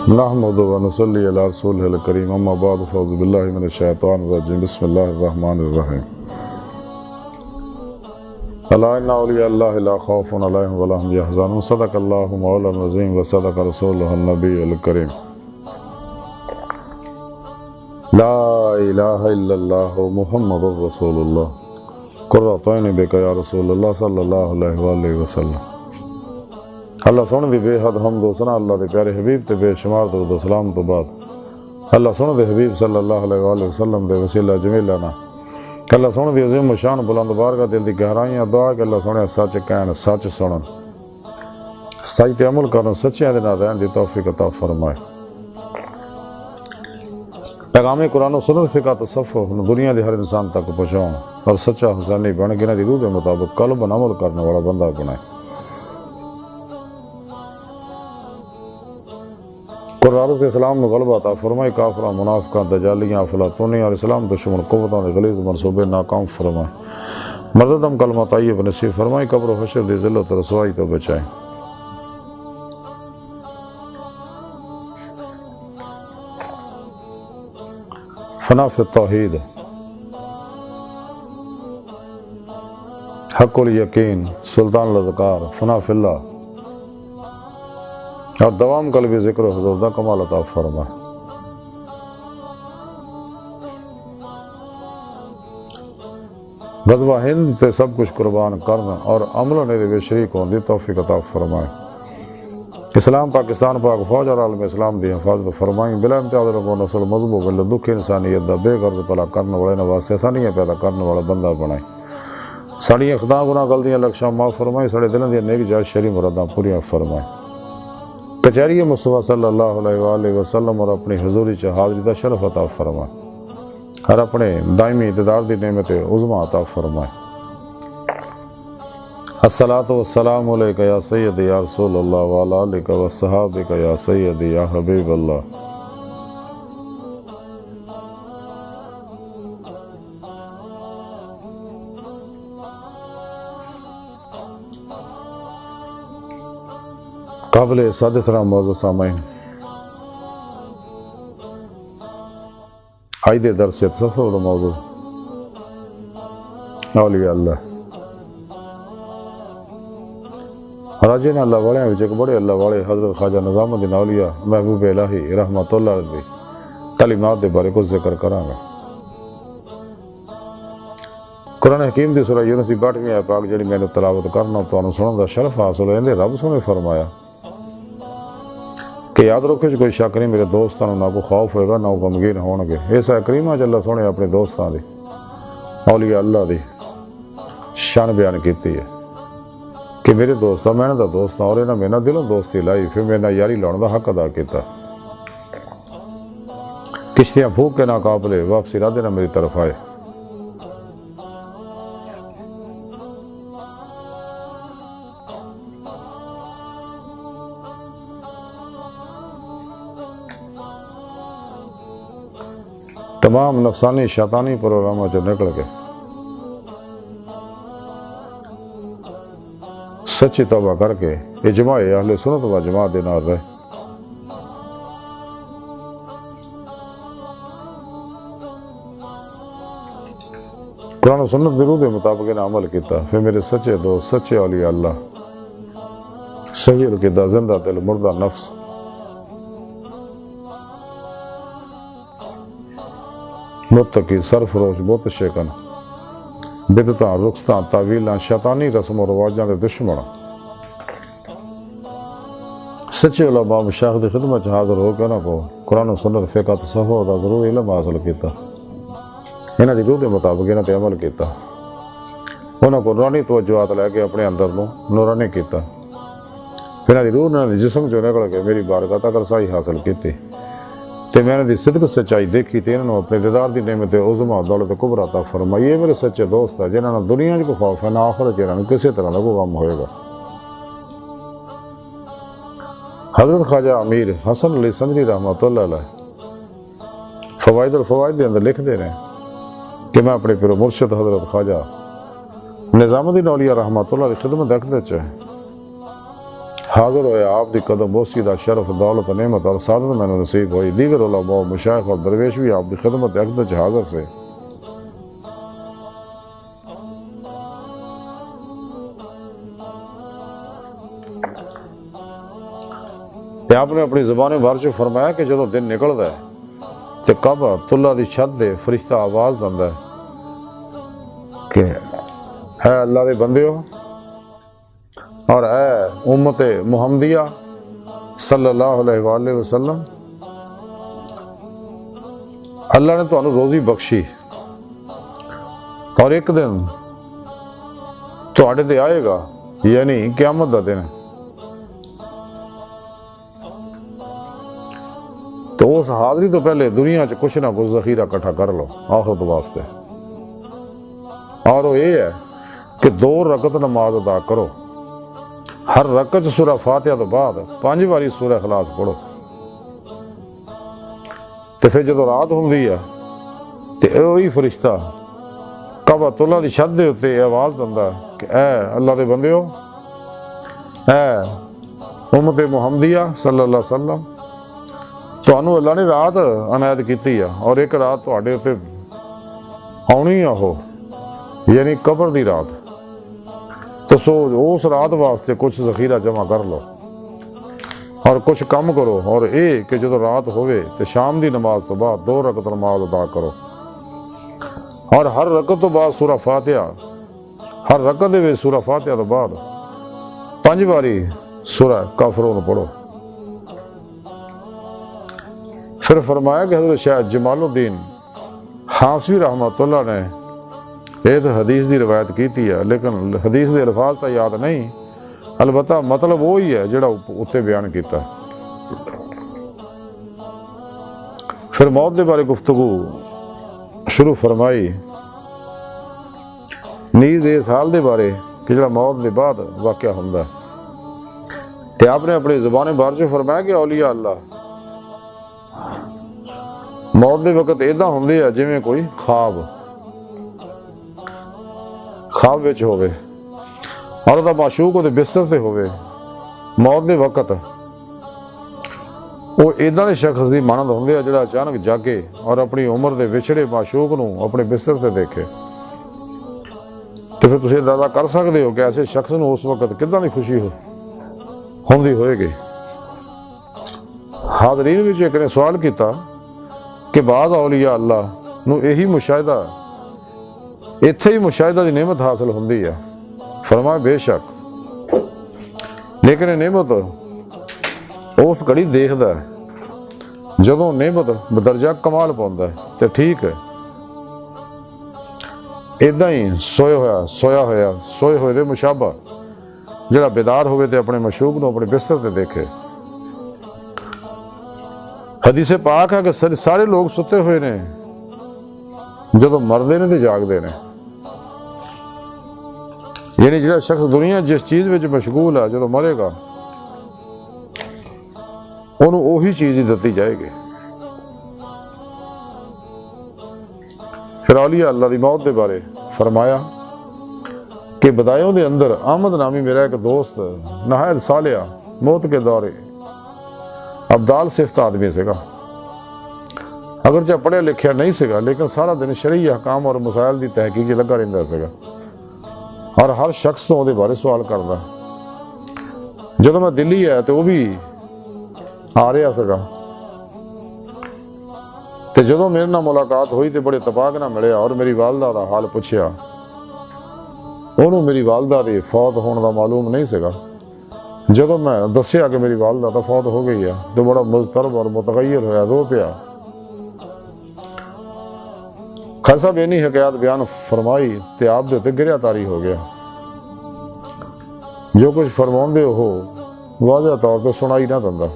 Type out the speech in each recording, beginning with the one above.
نحمده ونصلي على رسوله الكريم اما بعد فاعوذ بالله من الشيطان الرجيم بسم الله الرحمن الرحيم الا ان اولياء الله لا خوف عليهم ولا هم يحزنون صدق الله مولانا العظيم وصدق رسوله النبي الكريم لا اله الا الله محمد رسول الله قرۃ عین بک یا رسول اللہ صلی اللہ علیہ وآلہ وسلم۔ اللہ سن دی بے حد حمد و ثنا اللہ دے پیارے حبیب تے بے شمار درود و سلام تو بعد اللہ سن دے حبیب صلی اللہ علیہ وآلہ وسلم دے وسیلہ جمیلہ نا اللہ سن دی عظیم و شان بلند بارگاہ دل دی گہرائیاں دعا کہ اللہ سنے سچ کہن سچ سنن سچ تے عمل کرن سچیاں دے نال رہن دی توفیق عطا فرمائے۔ پیغام قرآن و سنت فقہ تصوف دنیا دے ہر انسان تک پہنچاؤں اور سچا حسینی بن کے دی روح کے مطابق قلب عمل کرنے والا بندہ بنائے۔ قرآن سے اسلام میں غلبہ عطا فرمائے، کافرہ منافقہ دجالیاں افلاطونی اور اسلام دشمن قوتوں دے غلیظ منصوبے ناکام فرمائے۔ مرددم کلمہ طیب نصیب فرمائے، قبر و حشر دی ذلت و رسوائی تو بچائیں۔ فنا فی التوحید حق الیقین سلطان الاذکار فنا فی اللہ اور دوام قلبی ذکر و حضور دا کمال عطا فرما۔ غزوہ ہند تے سب کچھ قربان کرنا اور عملوں نے دے شریک ہون دی توفیق عطا فرمائے۔ اسلام پاکستان پاک فوج اور عالم اسلام دی حفاظت فرمائیں، بلا امتیاز رکھو نسل مذہب بل دکھ انسانیت دا بے غرض پلا کرنے والے نواز آسانیاں پیدا کرنے والا بندہ بنائیں۔ ساڑیاں خطا گناہ غلطیاں لکشاں معاف فرمائیں، ساڑے دلوں دی نیک جائز شرعی مراداں پوریاں فرمائیں۔ کچہری مصطفیٰ صلی اللہ علیہ وآلہ وسلم اور اپنی حضوری چ حاضری دا شرف عطا فرمائے اور اپنے دائمی اقتدار دی نعمت عظمیٰ عطا فرمائے۔ الصلاۃ والسلام علیک یا سیدی یا رسول اللہ وعلی آلک وصحابک یا سیدی یا حبیب اللہ۔ قابل صد احترام معزز سامعین، آج دے درس تصوف دا موضوع اولیاء اللہ۔ راجین اللہ والے ہیں ایک بڑے اللہ والے حضرت خواجہ نظام الدین اولیاء محبوب الہی رحمت اللہ علیہ تعلیمات دے بارے کچھ ذکر کراں گا۔ قرآن حکیم دی سورہ یونس دی 62ویں آیت پاک جڑی میں نے تلاوت کرنا تو انہوں سنن دا شرف حاصل ہے، اندے رب سنے فرمایا کہ یاد رکھو جو کوئی شک نہیں میرے دوستانوں نہ کوئی خوف ہوئے گا نہ غمگین ہون گے۔ ایسا کریمہ جو اللہ سونے اپنے دوستان دی اولیاء اللہ دی شان بیان کیتی ہے کہ میرے دوستہ میں نے دا دوستان اور انہوں میں نے دلوں دوستی لائی، پھر میں نے یاری لاؤن دا حق ادا کیتا۔ کشتیاں پھوک کے ناقابلے واپسی رہ دینا میری طرف آئے۔ تمام نفسانی شیطانی پروگراموں جو نکل کے سچی توبہ کر کے اجماع اہل سنت و جماعت دے نال رہے۔ قرآن و سنت ضرور دے مطابق انہیں عمل کیتا، پھر میرے سچے دوست سچے اولیاء اللہ صحیح القدہ زندہ دل مردہ نفس متقی سرفروش بت شیکن بدتاں رخصتاں تعویلاں شیطانی رسم و رواجاں دے دشمن سچے علماء مشایخ دی خدمت حاضر ہو کے انہاں کو قرآن و سنت فقہ تصوف دا ضرور علم حاصل کیتا، انہاں دی روح دے مطابق انہاں تے عمل کیتا، انہاں کو نورانی توجہات لے کے اپنے اندر نو نورانی کیتا، انہاں دی روح انہاں دی جسم جو نکل کے میری بارگاہ تک رسائی حاصل کیتی تے میں نے دی صدق سچائی دیکھی تے انہوں نے اپنے دیدار دی نعمت عظمیٰ دولت کبریٰ عطا فرمائی۔ یہ میرے سچے دوست ہے جنہوں نے دنیا کو خوف ہے نہ آخرت جنہوں نے کسی طرح کا کوئی غم ہوئے گا۔ حضرت خواجہ امیر حسن علی سندھی رحمت اللہ علیہ فوائد الفوائد دے اندر لکھ دے رہے ہیں کہ میں اپنے پیر و مرشد حضرت خواجہ نظام الدین اولیاء رحمت اللہ کی خدمت رکھتے چاہے حاضر ہوئے آپ دی قدم بوسی دا شرف دولت نعمت اور سعادت میں نصیب ہوئی دیگر علماء و مشائخ اور درویش بھی آپ دی خدمت اقدس حاضر سے تے آپ نے اپنی زبان بارچ فرمایا کہ جدو دن نکلدا ہے تے کعبہ اللہ دی چھت دے فرشتہ آواز دیندا ہے کہ اے اللہ دے بندیو اور اے امت محمدیہ صلی اللہ علیہ وآلہ وسلم، اللہ نے تانوں روزی بخشی اور ایک دن تواڈے تے آئے گا، یعنی قیامت دا دن، تو اس حاضری تو پہلے دنیا چ کچھ نہ کچھ ذخیرہ اکٹھا کر لو آخرت واسطے، اور وہ یہ ہے کہ 2 رکعت نماز ادا کرو، ہر رکعت سورہ فاتحہ تو بعد 5 باری سورہ اخلاص پڑھو، تے پھر جدو رات ہوندی ہے تے وہی فرشتہ کعبہ اللہ دی چھت دے اتے آواز دیندا ہے کہ اے اللہ دے بندیو، اے امت محمدیہ صلی اللہ علیہ وسلم، تانوں اللہ نے رات عنایت کیتی ہے اور ایک رات تواڈے اتے آنی ہے، ہو یعنی قبر دی رات، تو سو اس رات واسطے کچھ ذخیرہ جمع کر لو اور کچھ کم کرو، اور اے کہ جدو رات ہوئے تو شام دی نماز تو بعد 2 رکعت نماز ادا کرو، اور ہر رکعت تو بعد سورہ فاتحہ، ہر رکعت دے وچ سورہ فاتحہ تو بعد 5 باری سورہ کافرون پڑھو۔ پھر فرمایا کہ حضرت شاہ جمال الدین حاصوی رحمۃ اللہ نے ایک حدیث دی روایت کیتی ہے، لیکن حدیث دے الفاظ تا یاد نہیں، البتہ مطلب وہی ہے جڑا اتنے بیان کیتا ہے۔ پھر موت دے بارے گفتگو شروع فرمائی، نیز اس حال دے بارے کہ جڑا موت دے بعد واقعہ ہوندا ہے، تے آپ نے اپنی زبان بارچ فرمایا کہ اولیاء اللہ موت دے وقت ایداں ہوندے ہے جویں کوئی خواب وچ ہوئے اور دا معشوق دے بستر تے ہوئے، موت دے وقت وہ ایداں دے شخص دی مانند ہوندے ہے جڑا اچانک جاگے اور اپنی عمر دے وچھڑے معشوق نو اپنے بستر تے دیکھے، تو پھر تسی اندازہ کر سکدے ہو کہ ایسے شخص نو اس وقت کتنا دی خوشی ہوندی ہوئے گی۔ حاضرین وچ ایک نے سوال کیتا کہ بعض اولیاء اللہ نو یہی مشاہدہ ایتھے ہی مشاہدہ دی نعمت حاصل ہوندی ہے، فرمایا بے شک، لیکن یہ نعمت اس گھڑی دیکھدا ہے جدوں نعمت بدرجہ کمال پاوندا ہے، تے ٹھیک ہے ایداں ہی سوئے ہوئے دے مشابہ جڑا بیدار ہوئے تے اپنے مشوق نو اپنے بستر تے دیکھے۔ حدیث پاک ہے کہ سارے لوگ ستے ہوئے نے جدو مردے نے تے جاگدے نے، یعنی جڑا شخص دنیا جس چیز وچ مشغول ہے جدو مرے گا انہوں وہی چیز ہی دتی جائے گی۔ پھر اولیاء اللہ دی موت دے بارے فرمایا کہ بدایوں دے اندر احمد نامی میرا ایک دوست نہایت صالح موت کے دورے ابدال صفت آدمی سے گا، اگرچہ پڑھے لکھیا نہیں سگا لیکن سارا دن شرعی احکام اور مسائل دی تحقیق لگا رہندا سگا اور ہر شخص تو دے بارے سوال کردا۔ جدو میں دلی ہے تو وہ بھی آ رہا سگا، تے جدو میرے نال ملاقات ہوئی تے بڑے اتفاق نہ ملیا اور میری والدہ دا حال پوچھیا، انہوں میری والدہ دی فوت ہون دا معلوم نہیں سگا۔ جدو میں دسیا کہ میری والدہ دا فوت ہو گئی ہے تو بڑا مضطرب اور متغیر ہویا، رو پیا۔ خاصا صاحب اینی حکایات بیان فرمائی تے آپ دے تے گریا تاری ہو گیا، جو کچھ فرماؤں دے ہو واضح طور پہ سنائی نہ دندا۔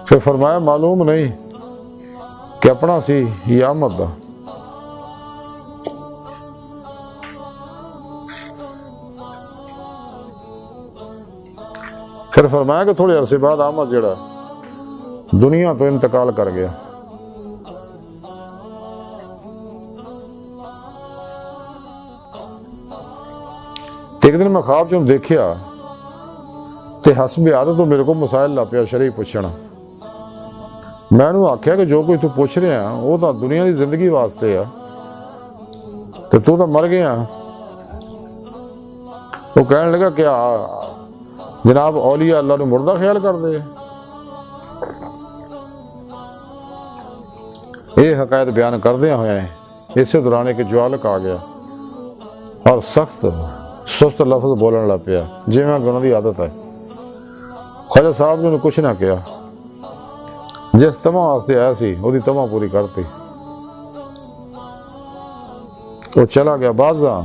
پھر فرمایا معلوم نہیں کہ اپنا سی یا احمد دا۔ پھر فرمایا کہ تھوڑے عرصے بعد احمد جڑا دنیا تو انتقال کر گیا۔ ایک دن میں خواب چوں دیکھیا تے حسب عادت تو میرے کو مسائل لا پیا شرعی پوچھنا. میں انہوں آکھیا کہ جو کچھ تو پوچھ رہے ہیں وہ تو دنیا دی زندگی واسطے ہے تے تو مر گیا. وہ کہنے لگا کیا جناب اولیاء اللہ نے مردہ خیال کر دے. یہ حقائق بیان کردے ہوئے ہیں اسی دوران ایک جوالک آ گیا اور سخت سست لفظ بولن لگ پیا جی میں انہوں دی عادت ہے. خواجہ صاحب نے کچھ نہ کیا، جس تمہ واسطے آیا سی وہ دی تمہ پوری کرتی. وہ چلا گیا بازاں.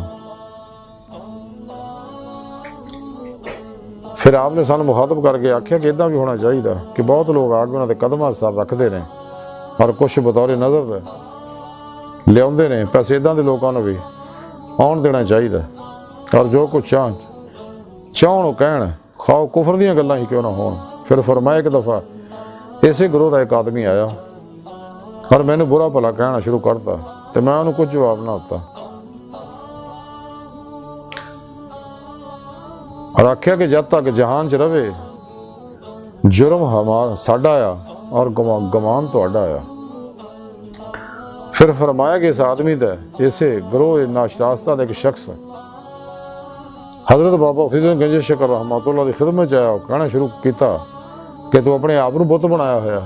پھر آپ نے سانو مخاطب کر کے آکھیا کہ ادھا بھی ہونا چاہیے کہ بہت لوگ آ کے انہوں نے قدمہ سر رکھ دے رہے اور کچھ بطور نظر لے آندے نے. پیسے ادھا دے لوگوں نے بھی آن دینا چاہیے اور جو کچھ چاہن وہ کہن خواہ کفر دیاں گلاں ہی کیوں نہ ہون. پھر فرمایا ایک دفعہ اسی گروہ کا ایک آدمی آیا اور میں نے برا بھلا کہنا شروع کرتا تو میں انہوں کچھ جواب نہ ہوتا اور آکھیا کہ جب تک جہان چ رہے جرم ہمارا ساڈا آیا اور گمان تو اڈا آیا. پھر فرمایا کہ اس آدمی دے اسے گروہ ناشناستہ دے ایک شخص حضرت بابا فرید گنج شکر رحمۃ اللہ کی خدمت چ آیا کہنا شروع کیتا کہ تو اپنے آپ بت بنایا ہوا.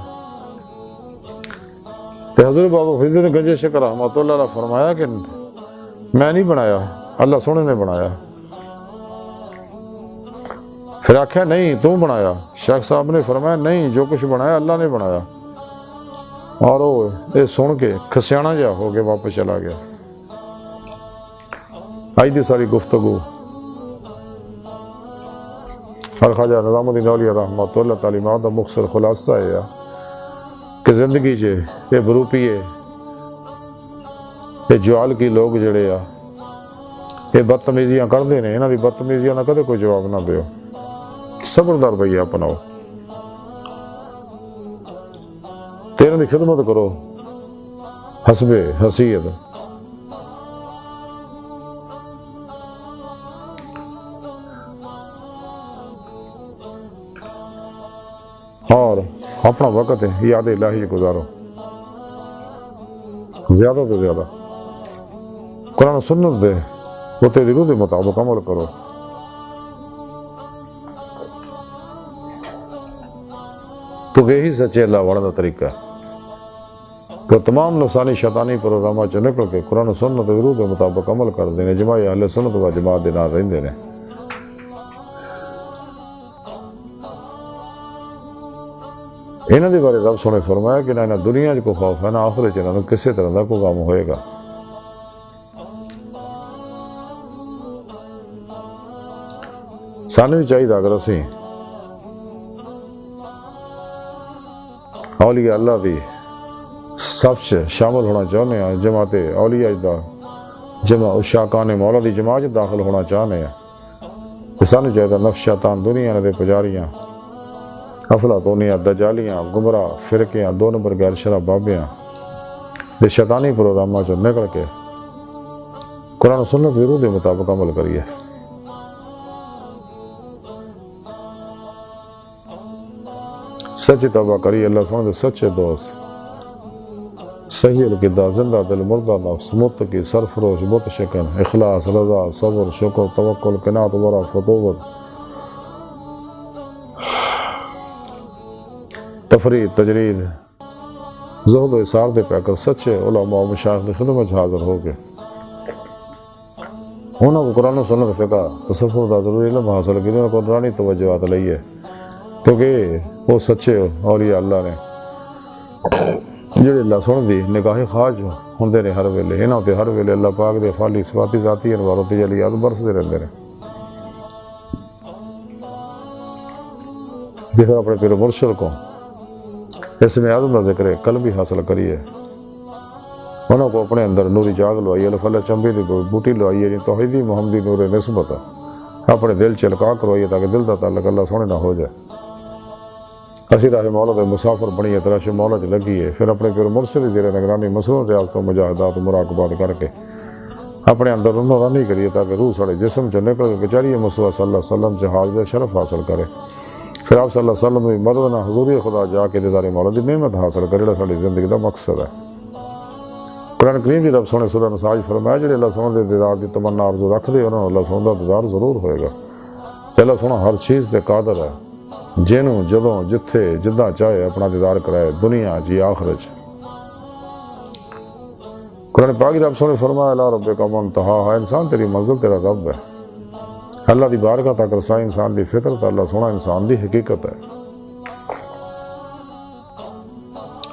تو حضرت بابا فرید گنج شکر رحمۃ اللہ نے فرمایا کہ میں نہیں بنایا، اللہ سونے نے بنایا. پھر آکھیا نہیں تو بنایا. شیخ صاحب نے فرمایا نہیں، جو کچھ بنایا اللہ نے بنایا. اور وہ یہ سن کے کھسیانا جا ہو کے واپس چلا گیا. آج دی ساری گفتگو اور خواجہ نظام الدین اولیاء رحمۃ اللہ تعلیمات کا مختصر خلاصہ ہے کہ زندگی یہ بروپیے یہ جوال کی لوگ جڑے آ یہ بدتمیزیاں کرتے ہیں، انہوں کی بدتمیزیاں کا کدے کوئی جواب نہ دیو. صبردار بھائی اپناؤ تیرے دی خدمت کرو حسب حیثیت. اور اپنا وقت ہے یاد الہی گزارو زیادہ تو زیادہ. قرآن و سنت دے وہ تیری روح دے مطابق عمل کرو. تو یہی سچے اللہ والا کا طریقہ ہے کہ تمام نفسانی شیطانی پروگرامات چ نکل کے قرآن و سنت دے روح دے مطابق عمل کرتے ہیں. جماعت اہل سنت و جماعت دے نال رہندے نے. انہوں نے بارے رب سونے فرمایا کہ نہ دنیا کو خوف ہے نہ آخرت انہوں کسی طرح کا کوئی کام ہوئے گا. سانو بھی چاہیے اگر اسی اولیاء اللہ دی سب سے شامل ہونا چاہنے ہیں، جماعت اولیاء دا عشاقان مولا دی جماعت داخل ہونا چاہنے ہیں، تو سانو چاہیے نفس شیطان دنیا دے پجاریاں افلاطونیاں دجالیاں گمراہ فرقیاں 2 نمبر غیر شرع بابیاں دے شیطانی پروگراماں چوں نکل کے قرآن و سنت دی روح دے مطابق عمل کریے. سچی توبہ کریے. اللہ سونے دے سچے دوست صحیح القدا زندہ دل مردہ نفس متقی سرفروش بت شکن اخلاص رضا صبر شکر توکل قناعت ورع فتوت تفرید تجرید زہد و اثار دے پیکر سچے علماء و مشایخ کی خدمت حاضر ہو گئے. انہوں کو قرآن و سنت فقہ تصوف دا ضروری علم حاصل کی انہوں کو قرآنی توجہات لئیے کیونکہ وہ سچے اولیاء اللہ نے جڑے اللہ سن دی نگاہ خواج ہوندے نے ہر ویلے. انہوں تے ہر ویلے اللہ پاک دے فالی صفاتی ذاتی انوار و تجلیات برسدے رہندے نے. دیکھو اپنے پیر مرشد کو اس میں اعظم کا ذکر قلبی حاصل کریے. انہوں کو اپنے اندر نوری جاگ لوائی الفلا چمبی دی بوٹی لوائی ہے توحیدی محمدی نور نسبت اپنے دل چلکا کروائیے تاکہ دل دا تعلق اللہ سونے نہ ہو جائے. اسی راہ مولا دے مسافر بنیے تراش مولا چ لگی ہے. پھر اپنے پیر مرشد زیر نگرانی مصنوع ریاضت و مجاہدات و مراقبات کر کے اپنے اندر نورانی کریے تاکہ روح ساڑے جسم سے نکل کے کچہری مصطفیٰ صلی اللہ علیہ وسلم سے حاضر شرف حاصل کرے، پھر آپ صلی اللہ علیہ وسلم کی مدد نہ حضوری خدا جا کے دیدار مولا دی نعمت حاصل کرے، جڑا ساڑی زندگی دا مقصد ہے۔ قرآن کریم دی رب سونے سورہ نساء فرمایا جڑے اللہ سونے دے دیدار دی تمنا آرزو رکھ دے انہوں نے اللہ سونے دا دیدار ضرور ہوئے گا۔ تے اللہ سونا ہر چیز تے قادر ہے، جنوں جدوں جتھے جداں چاہے اپنا دیدار کرائے، دنیا جی آخرت۔ قرآن پاک رب سونے فرمایا لا رب کا منتہا ہے، انسان تیری منزل تیرا رب ہے۔ اللہ دی بارگاہ تک رسائی انسان دی فطرت، اللہ سونا انسان دی حقیقت ہے۔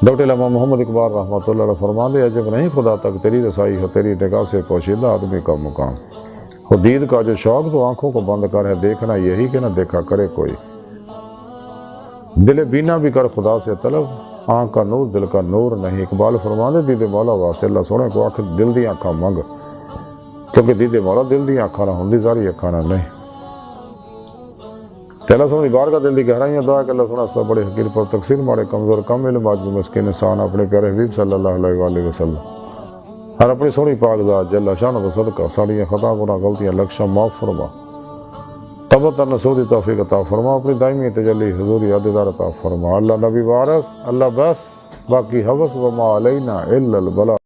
ڈاکٹر علامہ محمد اقبال رحمۃ اللہ علیہ فرماندے عجب نہیں خدا تک تیری رسائی ہے، تیری نگاہ سے پوشیدہ آدمی کا مقام۔ خودید کا جو شوق تو آنکھوں کو بند کر ہے، دیکھنا یہی کہ نہ دیکھا کرے کوئی۔ دل بینا بھی کر خدا سے طلب، آنکھ کا نور دل کا نور نہیں۔ اقبال فرماندے دید مولا واسطے اللہ سونے کو آنکھ دل دی آنکھاں منگ، کیونکہ دید مولا دل دی آنکھاں نہ ہوندی ظاہری آنکھاں نہ نہیں۔ اللہ سونے دی بارگاہ دل دی گہرائیاں دعا کہ اللہ سونا اس بڑے حقیر پر تقصیر مارے کمزور کم علم عاجز مسکین انسان اپنے پیارے حبیب صلی اللہ علیہ وآلہ وسلم اور اپنی سونی پاک ذات جل شان و صدقہ ساڑیاں خطا گناہ غلطیاں لکشاں معاف فرما، تبت نصودی توفیق عطا فرما، اپنی دائمی تجلی حضوری عددار عطا فرما۔ اللہ نبی وارث، اللہ بس، باقی حوث وما علینا الا البلاغ۔